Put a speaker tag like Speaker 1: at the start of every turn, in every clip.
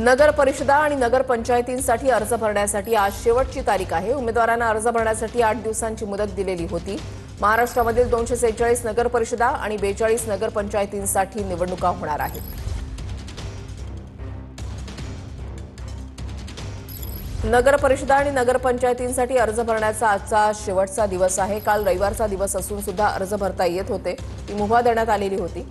Speaker 1: नगर परिषदा आणि नगर पंचायतींसाठी अर्ज भरण्यासाठी आज शेवटची तारीख आहे। उमेदवारांना अर्ज भरण्यासाठी 8 दिवसांची मुदत दिलेली होती। महाराष्ट्रामधील 246 नगर परिषदा आणि 42 नगर पंचायतींसाठी निवडणुका होणार आहेत। नगर परिषदा आणि नगर पंचायतींसाठी अर्ज भरण्याचा आजचा शेवटचा दिवस आहे। काल रविवारचा दिवस असून सुद्धा अर्ज भरता येत होते, ती मुभा देण्यात आलेली होती।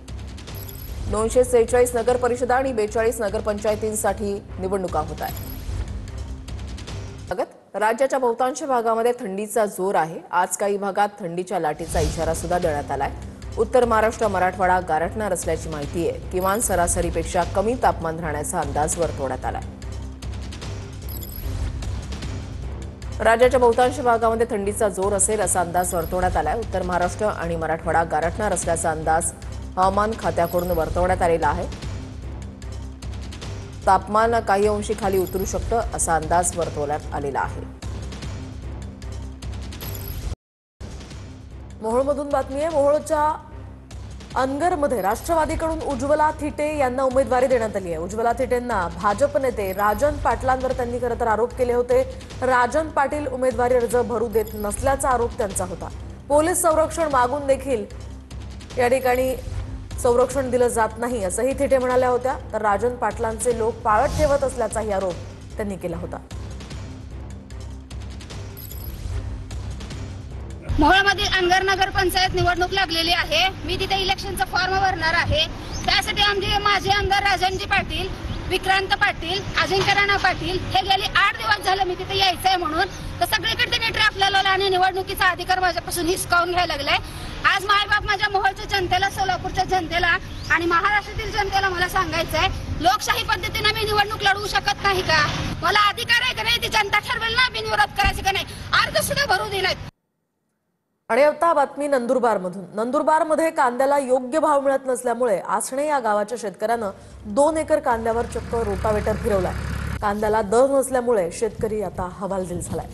Speaker 1: 246 नगर परिषदा आणि 42 नगर पंचायतींसाठी निवडणुका होत आहेत। राज्याच्या बहुतांश भागामध्ये थंडीचा जोर आहे। आज काही भागात थंडीच्या लाटेचा इशारा सुद्धा देण्यात आलाय। उत्तर महाराष्ट्र, मराठवाडा गारठणार असल्याची माहिती आहे। किमान सरासरीपेक्षा कमी तापमान राहण्याचा अंदाज वर्तवण्यात आलाय। राज्याच्या बहुतांश भागामध्ये थंडीचा जोर असेल असा अंदाज वर्तवण्यात आलाय। उत्तर महाराष्ट्र आणि मराठवाडा गारठणार असल्याचा अंदाज हवामान खात्याकडून वर्तवण्यात आलेला आहे। तापमान काही अंशी खाली उतरू शकतं असा अंदाज वर्तवण्यात आलेला आहे। मोहोळमधून बातमी आहे। मोहोळच्या अनगरमध्ये राष्ट्रवादीकडून उज्ज्वला थिटे यांना उमेदवारी देण्यात आली आहे। उज्ज्वला थिटेंना भाजप नेते राजन पाटलांवर त्यांनी खरं तर आरोप केले होते। राजन पाटील उमेदवारी अर्ज भरू देत नसल्याचा आरोप त्यांचा होता। पोलीस संरक्षण मागून देखील या ठिकाणी संरक्षण दिलं जात नाही असंही थिटे म्हणाल्या होत्या। तर राजन पाटलांचे लोक पाळत ठेवत असल्याचाही आरोप त्यांनी केला होता।
Speaker 2: मोहोळमध्ये अनगर नगर पंचायत निवडणूक लागलेली आहे। मी तिथे इलेक्शनचा फॉर्म भरणार आहे। त्यासाठी आमचे माजी आमदार राजनजी पाटील, विक्रांत पाटील, अजिंक्य राणा पाटील हे गेले 8 दिवस झाले मी तिथे यायचंय म्हणून तर सगळीकडे त्यांनी ट्रॅप लावला आणि निवडणुकीचा अधिकार माझ्यापासून हिसकावून घ्यायला लागलाय। आज मायबाप माझ्या मोहोळच्या जनतेला, सोलापूरच्या जनतेला आणि महाराष्ट्रातील जनतेला मला सांगायचंय, लोकशाही पद्धतीने मी निवडणूक लढवू शकत नाही का? मला अधिकार आहे का नाही? ती जनता ठरवेल ना बिनविरोध करायचं का नाही। अर्ज सुद्धा भरू दिलात।
Speaker 1: आणि आता बातमी नंदुरबारमधून। नंदुरबारमध्ये कांद्याला योग्य भाव मिळत नसल्यामुळे आसणे या गावाच्या शेतकऱ्यानं 2 एकर कांद्यावर चक्क रोटावेटर फिरवलाय। कांद्याला दर नसल्यामुळे शेतकरी आता हवालदिल झालाय।